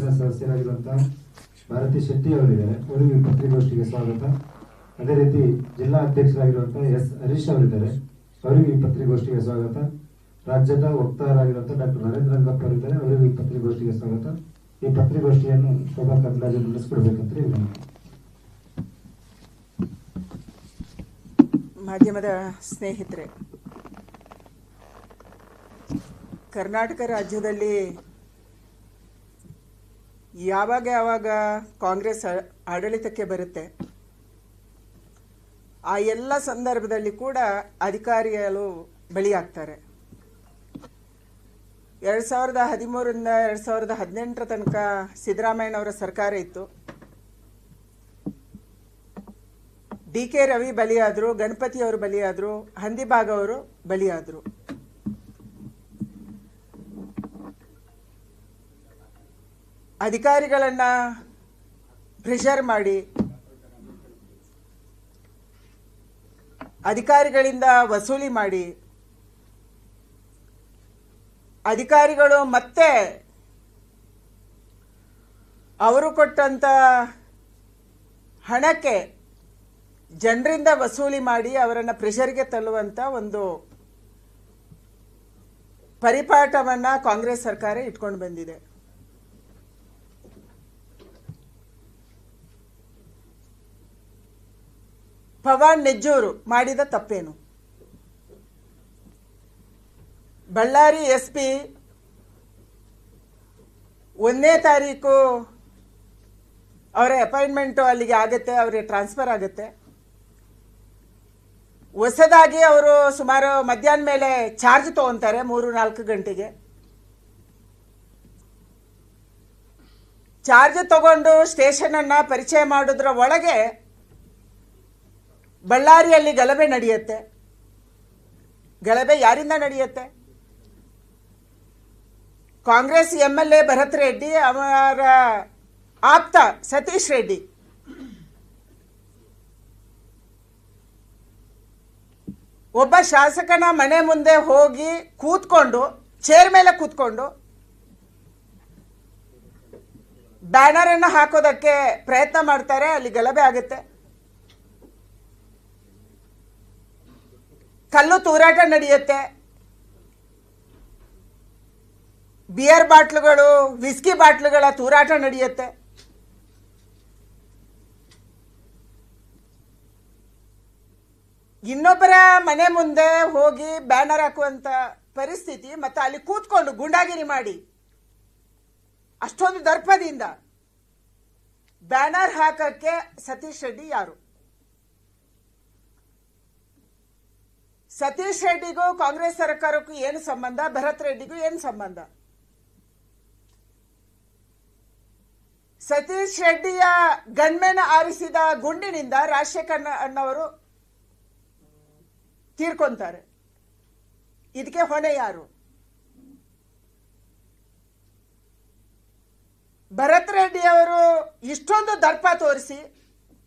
ಕಾಂಗ್ರೆಸ್ನ ಸದಸ್ಯರಾಗಿರುವಂತಹ ಭಾರತಿ ಶೆಟ್ಟಿ ಅವರಿದ್ದಾರೆ, ಅವರಿಗೆ ಈ ಪತ್ರಿಕಾಗೋಷ್ಠಿಗೆ ಸ್ವಾಗತ. ಅದೇ ರೀತಿ ಜಿಲ್ಲಾ ಅಧ್ಯಕ್ಷರಾಗಿರುವಂತಹ ಎಸ್ ಹರೀಶ್ ಅವರಿದ್ದಾರೆ, ಅವರಿಗೆ ಈ ಪತ್ರಿಕಾಗೋಷ್ಠಿಗೆ ಸ್ವಾಗತ. ರಾಜ್ಯದ ವಕ್ತಾರರಾಗಿರುವಂತಹ ಡಾಕ್ಟರ್ ನರೇಂದ್ರ ರಂಗಪ್ಪ ಅವರಿದ್ದಾರೆ, ಅವರಿಗೆ ಈ ಪತ್ರಿಕಾಗೋಷ್ಠಿಗೆ ಸ್ವಾಗತ. ಈ ಪತ್ರಿಕಾಗೋಷ್ಠಿಯನ್ನು ಶೋಭಾ ಕರ್ನಾಟಕ ನಡೆಸಿಕೊಡ್ಬೇಕಂತ ಹೇಳಿ ಮಾಧ್ಯಮದ ಸ್ನೇಹಿತರೆ, ಕರ್ನಾಟಕ ರಾಜ್ಯದಲ್ಲಿ ಯಾವಾಗ ಕಾಂಗ್ರೆಸ್ ಆಡಳಿತಕ್ಕೆ ಬರುತ್ತೆ ಆ ಎಲ್ಲ ಸಂದರ್ಭದಲ್ಲಿ ಕೂಡ ಅಧಿಕಾರಿಗಳು ಬಲಿಯಾಗ್ತಾರೆ. 2013ರಿಂದ 2018 ತನಕ ಸಿದ್ದರಾಮಯ್ಯನವರ ಸರ್ಕಾರ ಇತ್ತು. DK ರವಿ ಬಲಿಯಾದರು, ಗಣಪತಿ ಅವರು ಬಲಿಯಾದರು, ಹಂದಿಬಾಗ್ ಅವರು ಬಲಿಯಾದರು. ಅಧಿಕಾರಿಗಳನ್ನ ಪ್ರೆಷರ್ ಮಾಡಿ ಅಧಿಕಾರಿಗಳಿಂದ ವಸೂಲಿ ಮಾಡಿ ಅಧಿಕಾರಿಗಳು ಮತ್ತೆ ಅವರು ಕೊಟ್ಟಂತ ಹಣಕ್ಕೆ ಜನರಿಂದ ವಸೂಲಿ ಮಾಡಿ ಅವರನ್ನು ಪ್ರೆಷರ್ಗೆ ತಳ್ಳುವಂತ ಒಂದು ಪರಿಪಾಠವನ್ನ ಕಾಂಗ್ರೆಸ್ ಸರ್ಕಾರ ಇಟ್ಕೊಂಡು ಬಂದಿದೆ. ಪವನ್ ನೆಜ್ಜೂರು ಮಾಡಿದ ತಪ್ಪೇನು? ಬಳ್ಳಾರಿ SP 1ನೇ ತಾರೀಕು ಅವರ ಅಪಾಯಿಂಟ್ಮೆಂಟು ಅಲ್ಲಿಗೆ ಆಗುತ್ತೆ, ಅವರಿಗೆ ಟ್ರಾನ್ಸ್ಫರ್ ಆಗುತ್ತೆ. ಹೊಸದಾಗಿ ಅವರು ಸುಮಾರು ಮಧ್ಯಾಹ್ನ ಮೇಲೆ ಚಾರ್ಜ್ ತಗೊಂತಾರೆ 3-4 ಗಂಟೆಗೆ. ಚಾರ್ಜ್ ತಗೊಂಡು ಸ್ಟೇಷನ್ ಅನ್ನ ಪರಿಚಯ ಮಾಡೋದ್ರ ಒಳಗೆ ಬಳ್ಳಾರಿಯಲ್ಲಿ ಗಲಭೆ ನಡೆಯುತ್ತೆ. ಗಲಭೆ ಯಾರಿಂದ ನಡೆಯುತ್ತೆ? ಕಾಂಗ್ರೆಸ್ MLA ಭರತ್ ರೆಡ್ಡಿ, ಅವರ ಆಪ್ತ ಸತೀಶ್ ರೆಡ್ಡಿ ಒಬ್ಬ ಶಾಸಕನ ಮನೆ ಮುಂದೆ ಹೋಗಿ ಕೂತ್ಕೊಂಡು ಚೇರ್ ಮೇಲೆ ಕೂತ್ಕೊಂಡು ಬ್ಯಾನರ್ ಅನ್ನು ಹಾಕೋದಕ್ಕೆ ಪ್ರಯತ್ನ ಮಾಡ್ತಾರೆ. ಅಲ್ಲಿ ಗಲಭೆ ಆಗುತ್ತೆ, ಕಲ್ಲು ತೂರಾಟ ನಡೆಯುತ್ತೆ, ಬಿಯರ್ ಬಾಟ್ಲುಗಳು, ವಿಸ್ಕಿ ಬಾಟ್ಲುಗಳ ತೂರಾಟ ನಡೆಯುತ್ತೆ. ಇನ್ನೊಬ್ಬರ ಮನೆ ಮುಂದೆ ಹೋಗಿ ಬ್ಯಾನರ್ ಹಾಕುವಂತ ಪರಿಸ್ಥಿತಿ, ಮತ್ತೆ ಅಲ್ಲಿ ಕೂತ್ಕೊಂಡು ಗುಂಡಾಗಿರಿ ಮಾಡಿ ಅಷ್ಟೊಂದು ದರ್ಪದಿಂದ ಬ್ಯಾನರ್ ಹಾಕಕ್ಕೆ ಸತೀಶ್ ರೆಡ್ಡಿ ಯಾರು? ಸತೀಶ್ ರೆಡ್ಡಿಗೂ ಕಾಂಗ್ರೆಸ್ ಸರ್ಕಾರಕ್ಕೂ ಏನು ಸಂಬಂಧ? ಭರತ್ ರೆಡ್ಡಿಗೂ ಏನು ಸಂಬಂಧ? ಸತೀಶ್ ರೆಡ್ಡಿಯ ಗನ್ಮೆನ್ ಆರಿಸಿದ ಗುಂಡಿನಿಂದ ರಾಜಶೇಖರ್ ಅಣ್ಣವರು ತೀರ್ಕೊಂತಾರೆ. ಇದಕ್ಕೆ ಹೊಣೆ ಯಾರು? ಭರತ್ ರೆಡ್ಡಿ ಅವರು ಇಷ್ಟೊಂದು ದರ್ಪ ತೋರಿಸಿ,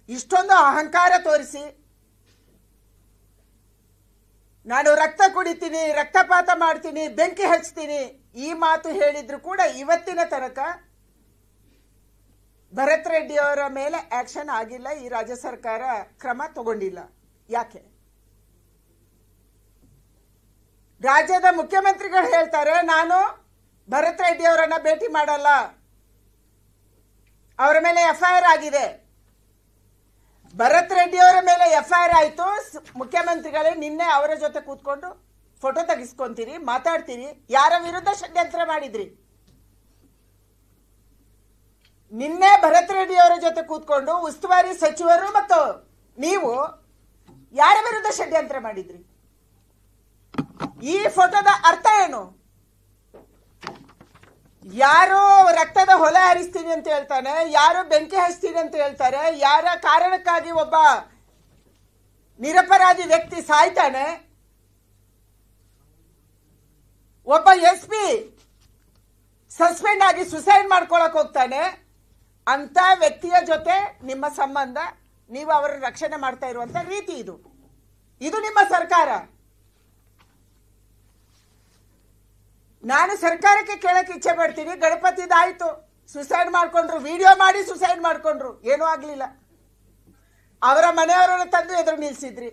ಇಷ್ಟೊಂದು ಅಹಂಕಾರ ತೋರಿಸಿ, ನಾನು ರಕ್ತ ಕುಡಿತೀನಿ, ರಕ್ತಪಾತ ಮಾಡ್ತೀನಿ, ಬೆಂಕಿ ಹಚ್ತೀನಿ ಈ ಮಾತು ಹೇಳಿದ್ರು ಕೂಡ ಇವತ್ತಿನ ತನಕ ಭರತ್ ರೆಡ್ಡಿ ಅವರ ಮೇಲೆ ಆಕ್ಷನ್ ಆಗಿಲ್ಲ. ಈ ರಾಜ್ಯ ಸರ್ಕಾರ ಕ್ರಮ ತಗೊಂಡಿಲ್ಲ. ಯಾಕೆ? ರಾಜ್ಯದ ಮುಖ್ಯಮಂತ್ರಿಗಳು ಹೇಳ್ತಾರೆ, ನಾನು ಭರತ್ ರೆಡ್ಡಿ ಅವರನ್ನ ಭೇಟಿ ಮಾಡಲ್ಲ, ಅವರ ಮೇಲೆ FIR ಆಗಿದೆ. ಭರತ್ ರೆಡ್ಡಿ ಅವರ ಮೇಲೆ FIR ಆಯ್ತು. ಮುಖ್ಯಮಂತ್ರಿಗಳೇ ನಿನ್ನೆ ಅವರ ಜೊತೆ ಕೂತ್ಕೊಂಡು ಫೋಟೋ ತೆಗಿಸ್ಕೊಂತೀರಿ, ಮಾತಾಡ್ತೀರಿ. ಯಾರ ವಿರುದ್ಧ ಷಡ್ಯಂತ್ರ ಮಾಡಿದ್ರಿ? ನಿನ್ನೆ ಭರತ್ ರೆಡ್ಡಿ ಅವರ ಜೊತೆ ಕೂತ್ಕೊಂಡು ಉಸ್ತುವಾರಿ ಸಚಿವರು ಮತ್ತು ನೀವು ಯಾರ ವಿರುದ್ಧ ಷಡ್ಯಂತ್ರ ಮಾಡಿದ್ರಿ? ಈ ಫೋಟೋದ ಅರ್ಥ ಏನು? ಯಾರು ರಕ್ತದ ಹೊಲೆ ಹರಿಸ್ತೀನಿ ಅಂತ ಹೇಳ್ತಾನೆ, ಯಾರು ಬೆಂಕಿ ಹಚ್ತೀನಿ ಅಂತ ಹೇಳ್ತಾರೆ, ಯಾರ ಕಾರಣಕ್ಕಾಗಿ ಒಬ್ಬ ನಿರಪರಾಧಿ ವ್ಯಕ್ತಿ ಸಾಯ್ತಾನೆ, ಒಬ್ಬ SP ಸಸ್ಪೆಂಡ್ ಆಗಿ ಸುಸೈಡ್ ಮಾಡ್ಕೊಳಕ್ ಹೋಗ್ತಾನೆ, ಅಂತ ವ್ಯಕ್ತಿಯ ಜೊತೆ ನಿಮ್ಮ ಸಂಬಂಧ, ನೀವು ಅವರ ರಕ್ಷಣೆ ಮಾಡ್ತಾ ಇರುವಂತ ರೀತಿ ಇದು. ಇದು ನಿಮ್ಮ ಸರ್ಕಾರ. ನಾನು ಸರ್ಕಾರಕ್ಕೆ ಕೇಳಕ್ಕೆ ಇಚ್ಛೆ ಪಡ್ತೀನಿ, ಗಣಪತಿದಾಯ್ತು, ಸುಸೈಡ್ ಮಾಡ್ಕೊಂಡ್ರು, ವಿಡಿಯೋ ಮಾಡಿ ಸುಸೈಡ್ ಮಾಡ್ಕೊಂಡ್ರು, ಏನೂ ಆಗ್ಲಿಲ್ಲ. ಅವರ ಮನೆಯವರನ್ನು ತಂದು ಎದುರು ನಿಲ್ಸಿದ್ರಿ.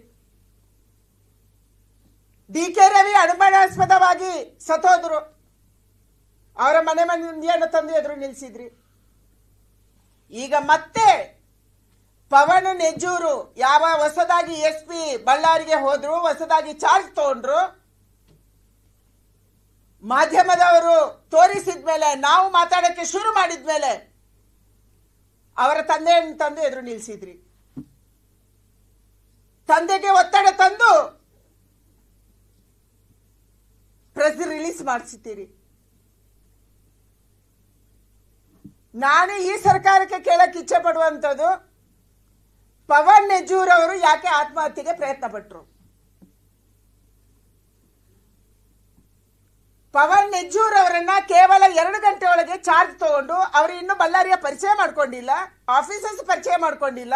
ಡಿ.ಕೆ. ರವಿ ಅನುಮಾನಾಸ್ಪದವಾಗಿ ಸತ್ತೋದ್ರು, ಅವರ ಮನೆ ಮಂದಿಯನ್ನು ತಂದು ಎದುರು ನಿಲ್ಸಿದ್ರಿ. ಈಗ ಮತ್ತೆ ಪವನ್ ನೆಜ್ಜೂರು ಯಾವ ಹೊಸದಾಗಿ SP ಬಳ್ಳಾರಿಗೆ ಹೋದ್ರು, ಹೊಸದಾಗಿ ಚಾರ್ಜ್ ತಗೊಂಡ್ರು, ಮಾಧ್ಯಮದವರು ತೋರಿಸಿದ್ಮೇಲೆ, ನಾವು ಮಾತಾಡಕ್ಕೆ ಶುರು ಮಾಡಿದ್ಮೇಲೆ ಅವರ ತಂದೆಯನ್ನು ತಂದು ಎದುರು ನಿಲ್ಸಿದ್ರಿ. ತಂದೆಗೆ ಒತ್ತಡ ತಂದು ಪ್ರೆಸ್ ರಿಲೀಸ್ ಮಾಡಿಸ್ತೀರಿ. ನಾನು ಈ ಸರ್ಕಾರಕ್ಕೆ ಕೇಳಕ್ಕೆ ಇಚ್ಛೆ ಪಡುವಂಥದ್ದು, ಪವನ್ ನೆಜ್ಜೂರ್ ಅವರು ಯಾಕೆ ಆತ್ಮಹತ್ಯೆಗೆ ಪ್ರಯತ್ನ ಪಟ್ಟರು? ಪವನ್ ನೆಜ್ಜೂರ್ ಅವರನ್ನ ಕೇವಲ 2 ಗಂಟೆ ಒಳಗೆ ಚಾರ್ಜ್ ತಗೊಂಡು, ಅವರು ಇನ್ನು ಬಳ್ಳಾರಿಯ ಪರಿಚಯ ಮಾಡ್ಕೊಂಡಿಲ್ಲ, ಆಫೀಸರ್ಸ್ ಪರಿಚಯ ಮಾಡ್ಕೊಂಡಿಲ್ಲ,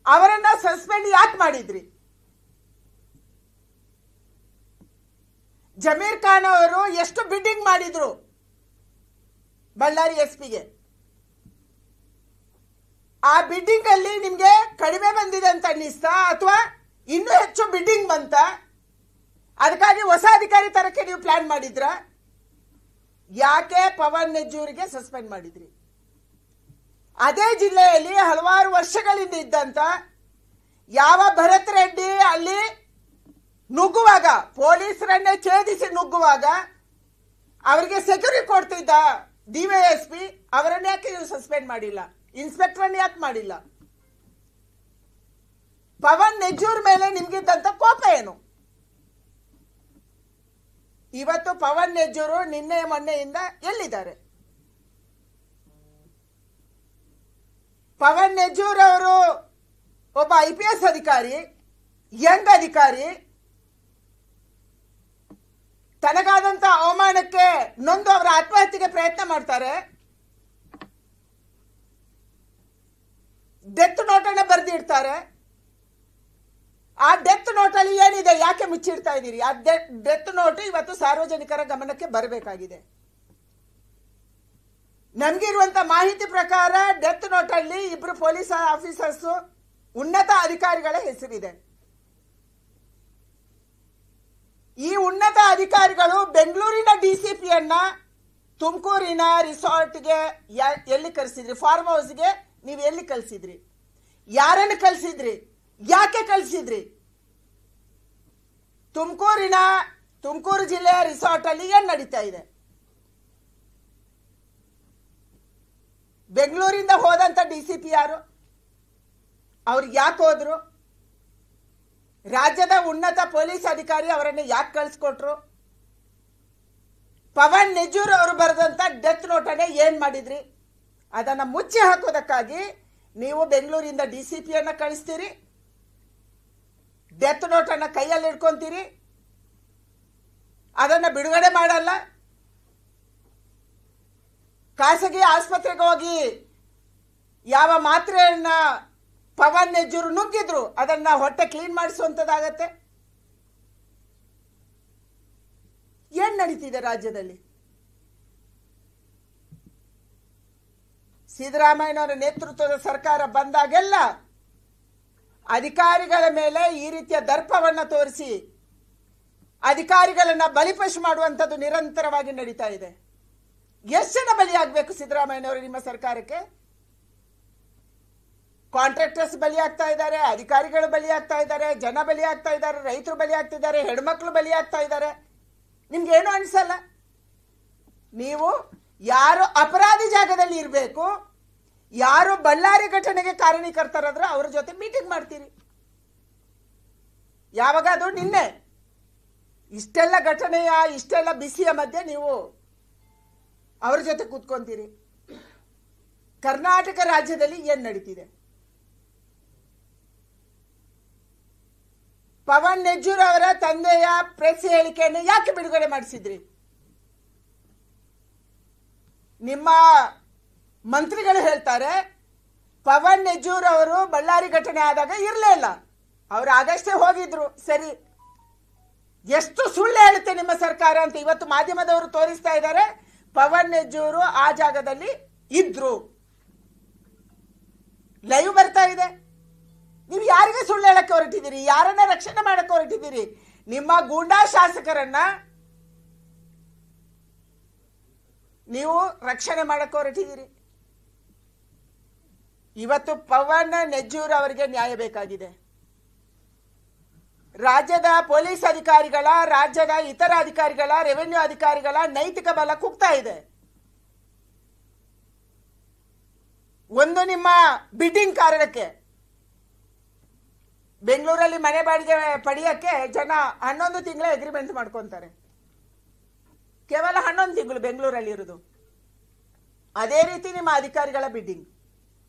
ಅವರನ್ನ ಸಸ್ಪೆಂಡ್ ಯಾಕೆ ಮಾಡಿದ್ರಿ? ಜಮೀರ್ ಖಾನ್ ಅವರು ಎಷ್ಟು ಬಿಡ್ಡಿಂಗ್ ಮಾಡಿದ್ರು ಬಳ್ಳಾರಿ SP-ಗೆ? ಆ ಬಿಡ್ಡಿಂಗ್ ಅಲ್ಲಿ ನಿಮ್ಗೆ ಕಡಿಮೆ ಬಂದಿದೆ ಅಂತ ಅನ್ನಿಸ್ತಾ, ಅಥವಾ ಇನ್ನೂ ಹೆಚ್ಚು ಬಿಡ್ಡಿಂಗ್ ಬಂತ? ಅದಕ್ಕಾಗಿ ಹೊಸ ಅಧಿಕಾರಿ ತರಕ್ಕೆ ನೀವು ಪ್ಲಾನ್ ಮಾಡಿದ್ರ? ಯಾಕೆ ಪವನ್ ನೆಜ್ಜೂರಿಗೆ ಸಸ್ಪೆಂಡ್ ಮಾಡಿದ್ರಿ? ಅದೇ ಜಿಲ್ಲೆಯಲ್ಲಿ ಹಲವಾರು ವರ್ಷಗಳಿಂದ ಇದ್ದಂತ ಯಾವ ಭರತ್ ರೆಡ್ಡಿ ಅಲ್ಲಿ ನುಗ್ಗುವಾಗ, ಪೊಲೀಸರನ್ನೇ ಛೇದಿಸಿ ನುಗ್ಗುವಾಗ ಅವರಿಗೆ ಸೆಕ್ಯೂರಿಟಿ ಕೊಡ್ತಿದ್ದ DYSP, ಅವರನ್ನ ಯಾಕೆ ನೀವು ಸಸ್ಪೆಂಡ್ ಮಾಡಿಲ್ಲ? ಇನ್ಸ್ಪೆಕ್ಟರ್ ಯಾಕೆ ಮಾಡಿಲ್ಲ? ಪವನ್ ನೆಜ್ಜೂರ್ ಮೇಲೆ ನಿಮ್ಗಿದ್ದಂತ ಕೋಪ ಏನು? ಇವತ್ತು ಪವನ್ ನೆಜ್ಜೂರು ನಿನ್ನೆ ಮೊನ್ನೆಯಿಂದ ಎಲ್ಲಿದ್ದಾರೆ? ಪವನ್ ನೆಜ್ಜೂರ್ ಅವರು ಒಬ್ಬ IPS ಅಧಿಕಾರಿ, ಯಂಗ್ ಅಧಿಕಾರಿ, ತನಗಾದಂತ ಅವಮಾನಕ್ಕೆ ನೊಂದು ಅವರ ಆತ್ಮಹತ್ಯೆಗೆ ಪ್ರಯತ್ನ ಮಾಡ್ತಾರೆ. ಡೆತ್ ನೋಟ್ ಅನ್ನ ಬರೆದಿಡ್ತಾರೆ. ಆ ಡೆತ್ ನೋಟ್ ಅಲ್ಲಿ ಏನಿದೆ, ಯಾಕೆ ಮುಚ್ಚಿಡ್ತಾ ಇದ್ದೀರಿ? ಆ ಡೆತ್ ನೋಟ್ ಇವತ್ತು ಸಾರ್ವಜನಿಕರ ಗಮನಕ್ಕೆ ಬರಬೇಕಾಗಿದೆ. ನಮ್ಗಿರುವಂತ ಮಾಹಿತಿ ಪ್ರಕಾರ ಡೆತ್ ನೋಟ್ ಅಲ್ಲಿ 2 ಪೊಲೀಸ್ ಆಫೀಸರ್ಸ್, ಉನ್ನತ ಅಧಿಕಾರಿಗಳ ಹೆಸರಿದೆ. ಈ ಉನ್ನತ ಅಧಿಕಾರಿಗಳು ಬೆಂಗಳೂರಿನ DCPಯನ್ನ ತುಮಕೂರಿನ ರಿಸಾರ್ಟ್ಗೆ ಎಲ್ಲಿ ಕಳಿಸಿದ್ರಿ? ಫಾರ್ಮ್ ಹೌಸ್ಗೆ ನೀವು ಎಲ್ಲಿ ಕಳಿಸಿದ್ರಿ? ಯಾರನ್ನು ಕಳಿಸಿದ್ರಿ? ಯಾಕೆ ಕಳಿಸಿದ್ರಿ? ತುಮಕೂರು ಜಿಲ್ಲೆಯ ರಿಸಾರ್ಟ್ ಅಲ್ಲಿ ಏನ್ ನಡೀತಾ ಇದೆ? ಬೆಂಗಳೂರಿಂದ ಹೋದಂತ DCP ಯಾರು? ಅವ್ರು ಯಾಕೆ ಹೋದ್ರು? ರಾಜ್ಯದ ಉನ್ನತ ಪೊಲೀಸ್ ಅಧಿಕಾರಿ ಅವರನ್ನು ಯಾಕೆ ಕಳಿಸ್ಕೊಟ್ರು? ಪವನ್ ನೆಜ್ಜೂರ್ ಅವರು ಬರೆದಂತ ಡೆತ್ ನೋಟ್ ಅನ್ನ ಏನ್ ಮಾಡಿದ್ರಿ? ಅದನ್ನ ಮುಚ್ಚಿ ಹಾಕೋದಕ್ಕಾಗಿ ನೀವು ಬೆಂಗಳೂರಿಂದ DCPಯನ್ನ ಕಳಿಸ್ತೀರಿ, ಡೆತ್ ನೋಟ್ ಅನ್ನ ಕೈಯಲ್ಲಿ ಇಟ್ಕೊಂತೀರಿ, ಅದನ್ನ ಬಿಡುಗಡೆ ಮಾಡಲ್ಲ. ಖಾಸಗಿ ಆಸ್ಪತ್ರೆಗೆ ಹೋಗಿ ಯಾವ ಮಾತ್ರೆಯನ್ನ ಪವನ್ ನೆಜ್ಜೂರು ನುಗ್ಗಿದ್ರು ಅದನ್ನ ಹೊಟ್ಟೆ ಕ್ಲೀನ್ ಮಾಡಿಸುವಂತದ್ದಾಗತ್ತೆ. ಏನ್ ನಡೀತಿದೆ ರಾಜ್ಯದಲ್ಲಿ? ಸಿದ್ದರಾಮಯ್ಯನವರ ನೇತೃತ್ವದ ಸರ್ಕಾರ ಬಂದಾಗೆಲ್ಲ ಅಧಿಕಾರಿಗಳ ಮೇಲೆ ಈ ರೀತಿಯ ದರ್ಪವನ್ನ ತೋರಿಸಿ ಅಧಿಕಾರಿಗಳನ್ನ ಬಲಿಪಶು ಮಾಡುವಂತದ್ದು ನಿರಂತರವಾಗಿ ನಡೀತಾ ಇದೆ. ಎಷ್ಟು ಜನ ಬಲಿಯಾಗಬೇಕು ಸಿದ್ದರಾಮಯ್ಯನವರು ನಿಮ್ಮ ಸರ್ಕಾರಕ್ಕೆ? ಕಾಂಟ್ರಾಕ್ಟರ್ಸ್ ಬಲಿ ಆಗ್ತಾ ಇದ್ದಾರೆ, ಅಧಿಕಾರಿಗಳು ಬಲಿ ಆಗ್ತಾ ಇದ್ದಾರೆ, ಜನ ಬಲಿ ಆಗ್ತಾ ಇದ್ದಾರೆ, ರೈತರು ಬಲಿ ಆಗ್ತಿದ್ದಾರೆ, ಹೆಣ್ಮಕ್ಳು ಬಲಿ ಆಗ್ತಾ ಇದ್ದಾರೆ. ನಿಮ್ಗೆ ಏನು ಅನ್ಸಲ್ಲ? ನೀವು ಯಾರು ಅಪರಾಧಿ ಜಾಗದಲ್ಲಿ ಇರಬೇಕು, ಯಾರು ಬಳ್ಳಾರಿ ಘಟನೆಗೆ ಕಾರಣೀಕರ್ತರಾದ್ರೆ ಅವ್ರ ಜೊತೆ ಮೀಟಿಂಗ್ ಮಾಡ್ತೀರಿ. ಯಾವಾಗ? ಅದು ನಿನ್ನೆ. ಇಷ್ಟೆಲ್ಲ ಘಟನೆಯ, ಇಷ್ಟೆಲ್ಲ ಬಿಸಿಯ ಮಧ್ಯೆ ನೀವು ಅವ್ರ ಜೊತೆ ಕೂತ್ಕೊಂತೀರಿ. ಕರ್ನಾಟಕ ರಾಜ್ಯದಲ್ಲಿ ಏನ್ ನಡೀತಿದೆ? ಪವನ್ ನೆಜ್ಜೂರ್ ಅವರ ತಂದೆಯ ಪ್ರೆಸ್ ಹೇಳಿಕೆಯನ್ನು ಯಾಕೆ ಬಿಡುಗಡೆ ಮಾಡಿಸಿದ್ರಿ? ನಿಮ್ಮ ಮಂತ್ರಿಗಳು ಹೇಳ್ತಾರೆ ಪವನ್ ನೆಜ್ಜೂರ್ ಅವರು ಬಳ್ಳಾರಿ ಘಟನೆ ಆದಾಗ ಇರಲೇ ಇಲ್ಲ, ಅವರು ಆಗಷ್ಟೇ ಹೋಗಿದ್ರು. ಸರಿ, ಎಷ್ಟು ಸುಳ್ಳು ಹೇಳುತ್ತೆ ನಿಮ್ಮ ಸರ್ಕಾರ ಅಂತ ಇವತ್ತು ಮಾಧ್ಯಮದವರು ತೋರಿಸ್ತಾ ಇದ್ದಾರೆ. ಪವನ್ ನೆಜ್ಜೂರು ಆ ಜಾಗದಲ್ಲಿ ಇದ್ರು. ಲೈವ್ ಬರ್ತಾ ಇದೆ. ನೀವು ಯಾರಿಗೆ ಸುಳ್ಳು ಹೇಳಕ್ಕೆ ಹೊರಟಿದ್ದೀರಿ? ಯಾರನ್ನ ರಕ್ಷಣೆ ಮಾಡಕ್ಕೆ ಹೊರಟಿದ್ದೀರಿ? ನಿಮ್ಮ ಗೂಂಡಾ ಶಾಸಕರನ್ನ ನೀವು ರಕ್ಷಣೆ ಮಾಡಕ್ಕೆ ಹೊರಟಿದ್ದೀರಿ. ಇವತ್ತು ಪವನ್ ನೆಜ್ಜೂರ್ ಅವರಿಗೆ ನ್ಯಾಯ ಬೇಕಾಗಿದೆ. ರಾಜ್ಯದ ಪೊಲೀಸ್ ಅಧಿಕಾರಿಗಳ, ರಾಜ್ಯದ ಇತರ ಅಧಿಕಾರಿಗಳ, ರೆವೆನ್ಯೂ ಅಧಿಕಾರಿಗಳ ನೈತಿಕ ಬಲ ಕುಗ್ತಾ ಇದೆ. ಒಂದು ನಿಮ್ಮ ಬಿಡ್ಡಿಂಗ್ ಕಾರಣಕ್ಕೆ ಬೆಂಗಳೂರಲ್ಲಿ ಮನೆ ಬಾಡಿಗೆ ಪಡೆಯಕ್ಕೆ ಜನ 11 ತಿಂಗಳ ಅಗ್ರಿಮೆಂಟ್ ಮಾಡ್ಕೊಂತಾರೆ. ಕೇವಲ 11 ತಿಂಗಳು ಬೆಂಗಳೂರಲ್ಲಿ ಇರುವುದು. ಅದೇ ರೀತಿ ನಿಮ್ಮ ಅಧಿಕಾರಿಗಳ ಬಿಡ್ಡಿಂಗ್